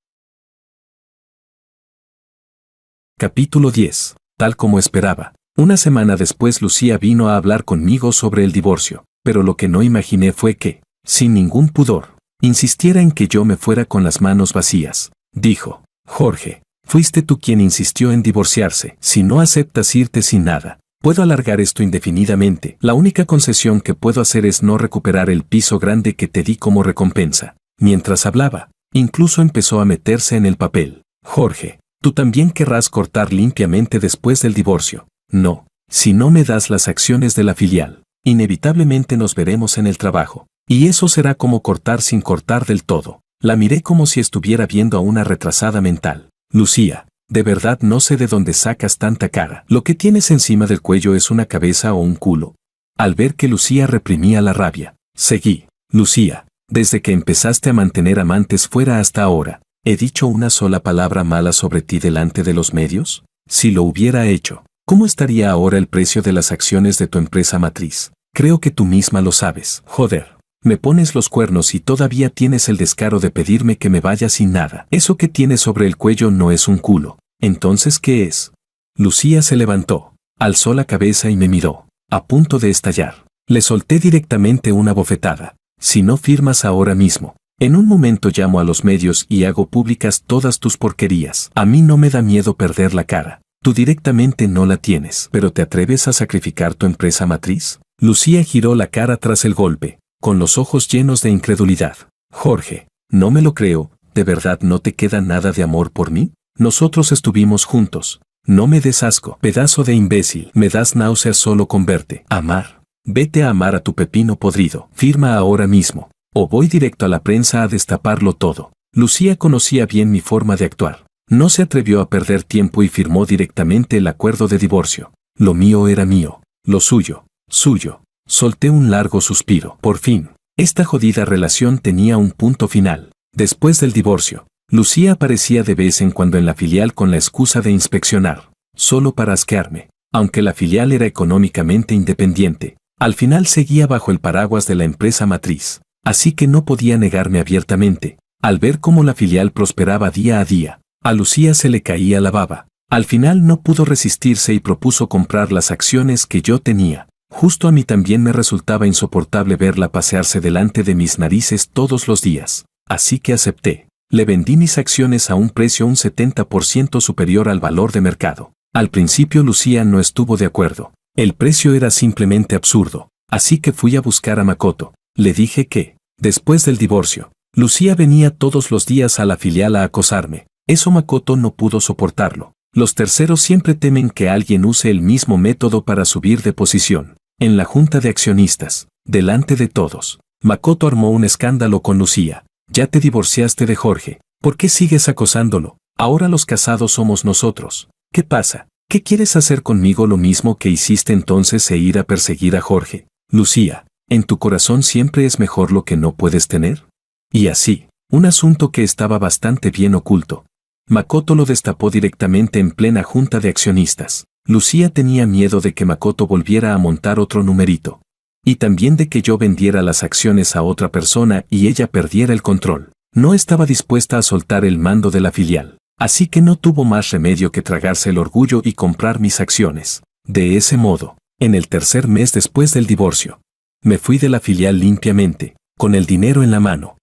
Capítulo 10. Tal como esperaba. Una semana después Lucía vino a hablar conmigo sobre el divorcio, pero lo que no imaginé fue que, sin ningún pudor, insistiera en que yo me fuera con las manos vacías. Dijo, Jorge, fuiste tú quien insistió en divorciarse. Si no aceptas irte sin nada, puedo alargar esto indefinidamente. La única concesión que puedo hacer es no recuperar el piso grande que te di como recompensa. Mientras hablaba, incluso empezó a meterse en el papel. Jorge, tú también querrás cortar limpiamente después del divorcio. No, si no me das las acciones de la filial, inevitablemente nos veremos en el trabajo. Y eso será como cortar sin cortar del todo. La miré como si estuviera viendo a una retrasada mental. Lucía, de verdad no sé de dónde sacas tanta cara. ¿Lo que tienes encima del cuello es una cabeza o un culo? Al ver que Lucía reprimía la rabia, seguí. Lucía, desde que empezaste a mantener amantes fuera hasta ahora, ¿he dicho una sola palabra mala sobre ti delante de los medios? Si lo hubiera hecho, ¿cómo estaría ahora el precio de las acciones de tu empresa matriz? Creo que tú misma lo sabes. Joder, me pones los cuernos y todavía tienes el descaro de pedirme que me vaya sin nada. Eso que tienes sobre el cuello no es un culo. ¿Entonces qué es? Lucía se levantó, alzó la cabeza y me miró, a punto de estallar. Le solté directamente una bofetada. Si no firmas ahora mismo, en un momento llamo a los medios y hago públicas todas tus porquerías. A mí no me da miedo perder la cara. Tú directamente no la tienes, pero ¿te atreves a sacrificar tu empresa matriz? Lucía giró la cara tras el golpe, con los ojos llenos de incredulidad. Jorge, no me lo creo, ¿de verdad no te queda nada de amor por mí? Nosotros estuvimos juntos. No me des asco, pedazo de imbécil. Me das náuseas solo con verte. Amar. Vete a amar a tu pepino podrido. Firma ahora mismo, o voy directo a la prensa a destaparlo todo. Lucía conocía bien mi forma de actuar. No se atrevió a perder tiempo y firmó directamente el acuerdo de divorcio. Lo mío era mío, lo suyo, suyo. Solté un largo suspiro. Por fin, esta jodida relación tenía un punto final. Después del divorcio, Lucía aparecía de vez en cuando en la filial con la excusa de inspeccionar, solo para asquearme. Aunque la filial era económicamente independiente, al final seguía bajo el paraguas de la empresa matriz, así que no podía negarme abiertamente. Al ver cómo la filial prosperaba día a día, a Lucía se le caía la baba. Al final no pudo resistirse y propuso comprar las acciones que yo tenía. Justo a mí también me resultaba insoportable verla pasearse delante de mis narices todos los días, así que acepté. Le vendí mis acciones a un precio un 70% superior al valor de mercado. Al principio Lucía no estuvo de acuerdo. El precio era simplemente absurdo, así que fui a buscar a Makoto. Le dije que, después del divorcio, Lucía venía todos los días a la filial a acosarme. Eso Makoto no pudo soportarlo. Los terceros siempre temen que alguien use el mismo método para subir de posición. En la junta de accionistas, delante de todos, Makoto armó un escándalo con Lucía. Ya te divorciaste de Jorge. ¿Por qué sigues acosándolo? Ahora los casados somos nosotros. ¿Qué pasa? ¿Qué quieres hacer conmigo lo mismo que hiciste entonces e ir a perseguir a Jorge? Lucía, ¿en tu corazón siempre es mejor lo que no puedes tener? Y así, un asunto que estaba bastante bien oculto. Makoto lo destapó directamente en plena junta de accionistas. Lucía tenía miedo de que Makoto volviera a montar otro numerito. Y también de que yo vendiera las acciones a otra persona y ella perdiera el control. No estaba dispuesta a soltar el mando de la filial. Así que no tuvo más remedio que tragarse el orgullo y comprar mis acciones. De ese modo, en el tercer mes después del divorcio, me fui de la filial limpiamente, con el dinero en la mano.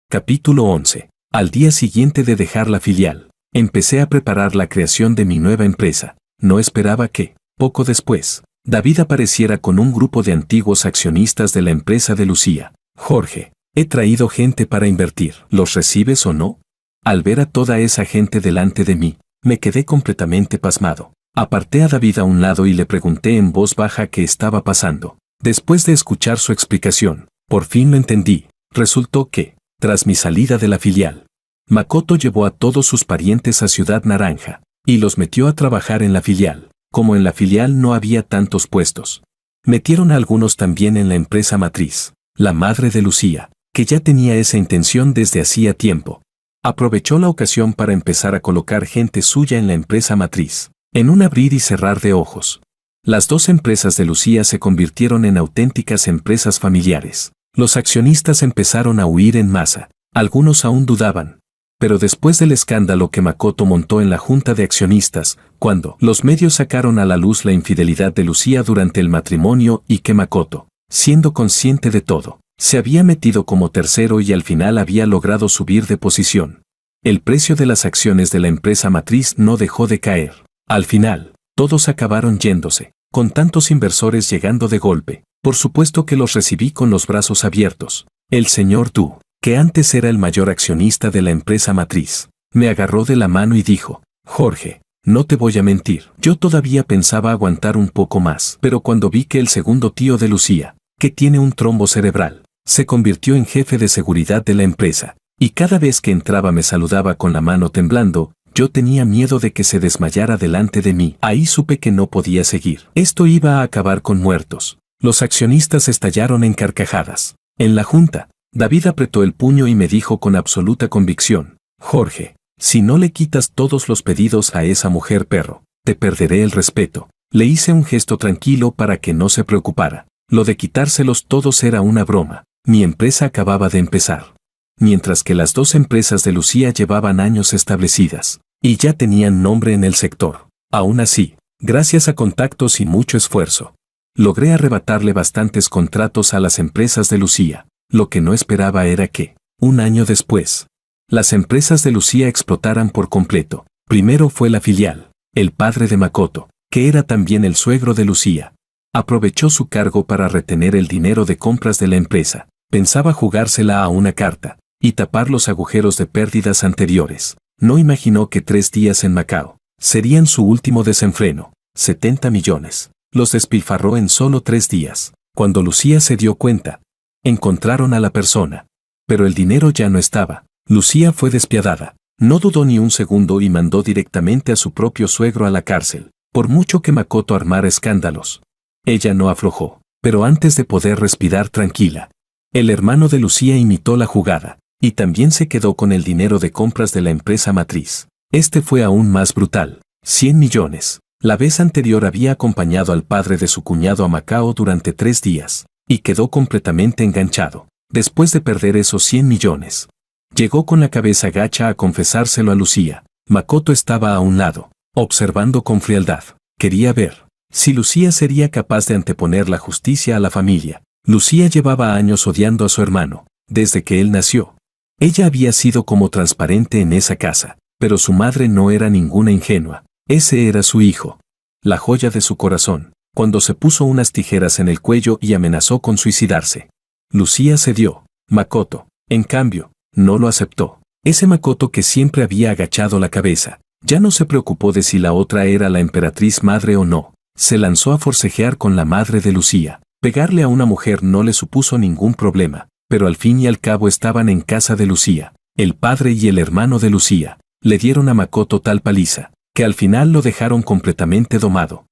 Capítulo 11. Al día siguiente de dejar la filial, empecé a preparar la creación de mi nueva empresa. No esperaba que, poco después, David apareciera con un grupo de antiguos accionistas de la empresa de Lucía. Jorge, he traído gente para invertir. ¿Los recibes o no? Al ver a toda esa gente delante de mí, me quedé completamente pasmado. Aparté a David a un lado y le pregunté en voz baja qué estaba pasando. Después de escuchar su explicación, por fin lo entendí. Resultó que, tras mi salida de la filial, Makoto llevó a todos sus parientes a Ciudad Naranja y los metió a trabajar en la filial. Como en la filial no había tantos puestos, metieron a algunos también en la empresa matriz. La madre de Lucía, que ya tenía esa intención desde hacía tiempo, aprovechó la ocasión para empezar a colocar gente suya en la empresa matriz. En un abrir y cerrar de ojos, las dos empresas de Lucía se convirtieron en auténticas empresas familiares. Los accionistas empezaron a huir en masa. Algunos aún dudaban. Pero después del escándalo que Makoto montó en la junta de accionistas, cuando los medios sacaron a la luz la infidelidad de Lucía durante el matrimonio y que Makoto, siendo consciente de todo, se había metido como tercero y al final había logrado subir de posición, el precio de las acciones de la empresa matriz no dejó de caer. Al final, todos acabaron yéndose, con tantos inversores llegando de golpe. Por supuesto que los recibí con los brazos abiertos. El señor Du, que antes era el mayor accionista de la empresa matriz, me agarró de la mano y dijo: Jorge, no te voy a mentir, yo todavía pensaba aguantar un poco más, pero cuando vi que el segundo tío de Lucía, que tiene un trombo cerebral, se convirtió en jefe de seguridad de la empresa, y cada vez que entraba me saludaba con la mano temblando, yo tenía miedo de que se desmayara delante de mí. Ahí supe que no podía seguir. Esto iba a acabar con muertos. Los accionistas estallaron en carcajadas. En la junta, David apretó el puño y me dijo con absoluta convicción: Jorge, si no le quitas todos los pedidos a esa mujer perro, te perderé el respeto. Le hice un gesto tranquilo para que no se preocupara. Lo de quitárselos todos era una broma. Mi empresa acababa de empezar. Mientras que las dos empresas de Lucía llevaban años establecidas, y ya tenían nombre en el sector. Aún así, gracias a contactos y mucho esfuerzo, logré arrebatarle bastantes contratos a las empresas de Lucía. Lo que no esperaba era que, un año después, las empresas de Lucía explotaran por completo. Primero fue la filial. El padre de Makoto, que era también el suegro de Lucía, aprovechó su cargo para retener el dinero de compras de la empresa. Pensaba jugársela a una carta y tapar los agujeros de pérdidas anteriores. No imaginó que 3 días en Macao serían su último desenfreno. 70 millones. Los despilfarró en solo 3 días. Cuando Lucía se dio cuenta, encontraron a la persona. Pero el dinero ya no estaba. Lucía fue despiadada. No dudó ni un segundo y mandó directamente a su propio suegro a la cárcel. Por mucho que Makoto armara escándalos, ella no aflojó. Pero antes de poder respirar tranquila, el hermano de Lucía imitó la jugada, y también se quedó con el dinero de compras de la empresa matriz. Este fue aún más brutal. 100 millones. La vez anterior había acompañado al padre de su cuñado a Macao durante 3 días, y quedó completamente enganchado. Después de perder esos 100 millones, llegó con la cabeza gacha a confesárselo a Lucía. Makoto estaba a un lado, observando con frialdad. Quería ver si Lucía sería capaz de anteponer la justicia a la familia. Lucía llevaba años odiando a su hermano, desde que él nació. Ella había sido como transparente en esa casa, pero su madre no era ninguna ingenua. Ese era su hijo, la joya de su corazón, cuando se puso unas tijeras en el cuello y amenazó con suicidarse. Lucía cedió. Makoto, en cambio, no lo aceptó. Ese Makoto que siempre había agachado la cabeza, ya no se preocupó de si la otra era la emperatriz madre o no. Se lanzó a forcejear con la madre de Lucía. Pegarle a una mujer no le supuso ningún problema, pero al fin y al cabo estaban en casa de Lucía. El padre y el hermano de Lucía le dieron a Makoto tal paliza, que al final lo dejaron completamente domado.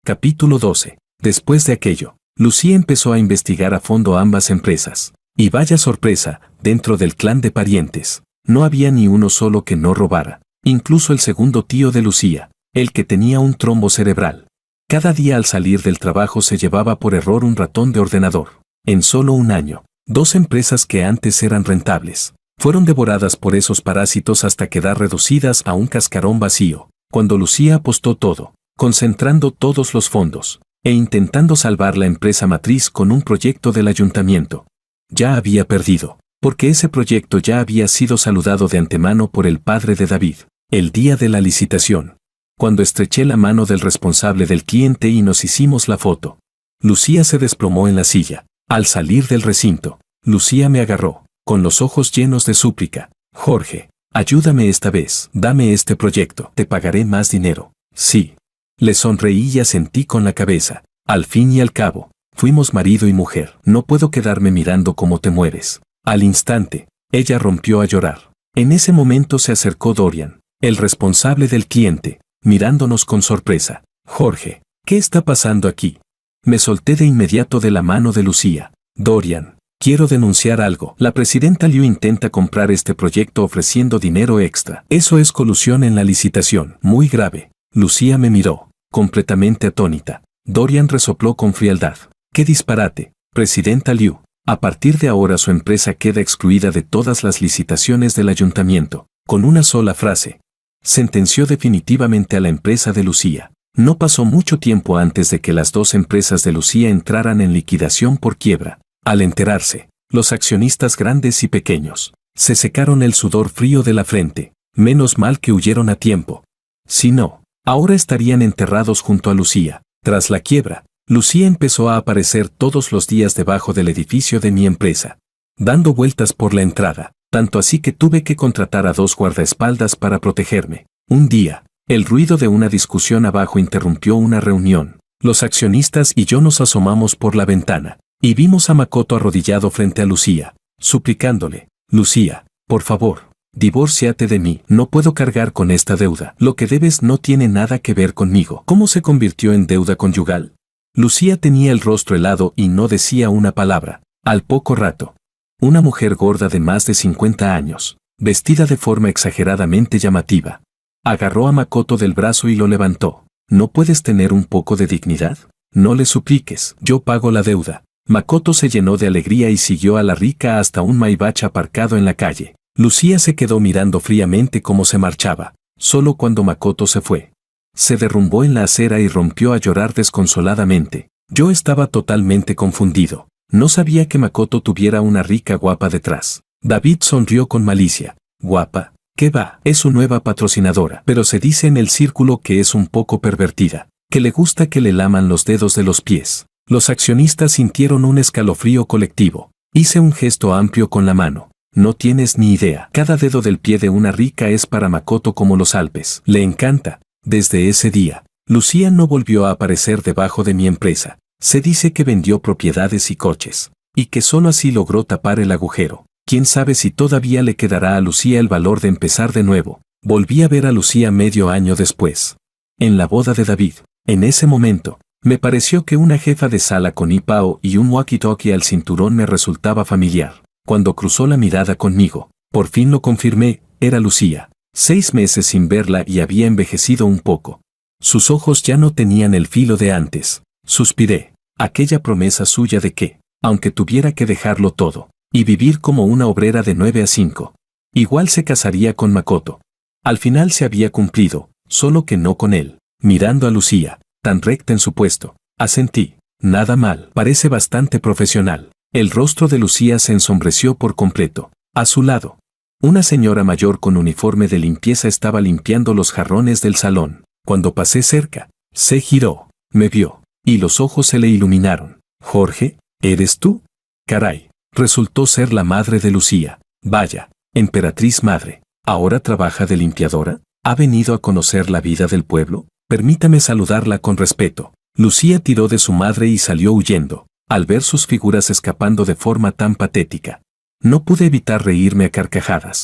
Capítulo 12. Después de aquello, Lucía empezó a investigar a fondo ambas empresas. Y vaya sorpresa, dentro del clan de parientes, no había ni uno solo que no robara. Incluso el segundo tío de Lucía, el que tenía un trombo cerebral. Cada día al salir del trabajo se llevaba por error un ratón de ordenador. En solo un año, 2 empresas que antes eran rentables, fueron devoradas por esos parásitos hasta quedar reducidas a un cascarón vacío. Cuando Lucía apostó todo, concentrando todos los fondos, e intentando salvar la empresa matriz con un proyecto del ayuntamiento. Ya había perdido, porque ese proyecto ya había sido saludado de antemano por el padre de David, el día de la licitación. Cuando estreché la mano del responsable del cliente y nos hicimos la foto, Lucía se desplomó en la silla. Al salir del recinto, Lucía me agarró, con los ojos llenos de súplica. Jorge, ayúdame esta vez, dame este proyecto, te pagaré más dinero. Sí. Le sonreí y asentí con la cabeza. Al fin y al cabo, fuimos marido y mujer. No puedo quedarme mirando cómo te mueres. Al instante, ella rompió a llorar. En ese momento se acercó Dorian, el responsable del cliente, mirándonos con sorpresa. Jorge, ¿qué está pasando aquí? Me solté de inmediato de la mano de Lucía. Dorian, quiero denunciar algo. La presidenta Liu intenta comprar este proyecto ofreciendo dinero extra. Eso es colusión en la licitación. Muy grave. Lucía me miró, completamente atónita. Dorian resopló con frialdad. ¡Qué disparate! Presidenta Liu. A partir de ahora su empresa queda excluida de todas las licitaciones del ayuntamiento. Con una sola frase, sentenció definitivamente a la empresa de Lucía. No pasó mucho tiempo antes de que las 2 empresas de Lucía entraran en liquidación por quiebra. Al enterarse, los accionistas grandes y pequeños se secaron el sudor frío de la frente. Menos mal que huyeron a tiempo. Si no, ahora estarían enterrados junto a Lucía. Tras la quiebra, Lucía empezó a aparecer todos los días debajo del edificio de mi empresa, dando vueltas por la entrada, tanto así que tuve que contratar a 2 guardaespaldas para protegerme. Un día, el ruido de una discusión abajo interrumpió una reunión. Los accionistas y yo nos asomamos por la ventana, y vimos a Makoto arrodillado frente a Lucía, suplicándole, Lucía, por favor, divórciate de mí, no puedo cargar con esta deuda. Lo que debes no tiene nada que ver conmigo. ¿Cómo se convirtió en deuda conyugal? Lucía tenía el rostro helado y no decía una palabra. Al poco rato, una mujer gorda de más de 50 años, vestida de forma exageradamente llamativa, agarró a Makoto del brazo y lo levantó. ¿No puedes tener un poco de dignidad? No le supliques, yo pago la deuda. Makoto se llenó de alegría y siguió a la rica hasta un Maybach aparcado en la calle. Lucía se quedó mirando fríamente cómo se marchaba. Solo cuando Makoto se fue, se derrumbó en la acera y rompió a llorar desconsoladamente. Yo estaba totalmente confundido. No sabía que Makoto tuviera una rica guapa detrás. David sonrió con malicia. ¿Guapa? ¿Qué va? Es su nueva patrocinadora. Pero se dice en el círculo que es un poco pervertida, que le gusta que le laman los dedos de los pies. Los accionistas sintieron un escalofrío colectivo. Hice un gesto amplio con la mano. No tienes ni idea. Cada dedo del pie de una rica es para Makoto como los Alpes. Le encanta. Desde ese día, Lucía no volvió a aparecer debajo de mi empresa. Se dice que vendió propiedades y coches, y que solo así logró tapar el agujero. Quién sabe si todavía le quedará a Lucía el valor de empezar de nuevo. Volví a ver a Lucía medio año después, en la boda de David. En ese momento, me pareció que una jefa de sala con ipao y un walkie-talkie al cinturón me resultaba familiar. Cuando cruzó la mirada conmigo, por fin lo confirmé, era Lucía. 6 meses sin verla y había envejecido un poco. Sus ojos ya no tenían el filo de antes. Suspiré. Aquella promesa suya de que, aunque tuviera que dejarlo todo, y vivir como una obrera de 9 a 5, igual se casaría con Makoto. Al final se había cumplido, solo que no con él. Mirando a Lucía, tan recta en su puesto, asentí. Nada mal, parece bastante profesional. El rostro de Lucía se ensombreció por completo. A su lado, una señora mayor con uniforme de limpieza estaba limpiando los jarrones del salón. Cuando pasé cerca, se giró, me vio, y los ojos se le iluminaron. Jorge, ¿eres tú? Caray, Resultó ser la madre de Lucía. Vaya, emperatriz madre, ¿ahora trabaja de limpiadora? ¿Ha venido a conocer la vida del pueblo? Permítame saludarla con respeto. Lucía tiró de su madre y salió huyendo, al ver sus figuras escapando de forma tan patética. No pude evitar reírme a carcajadas.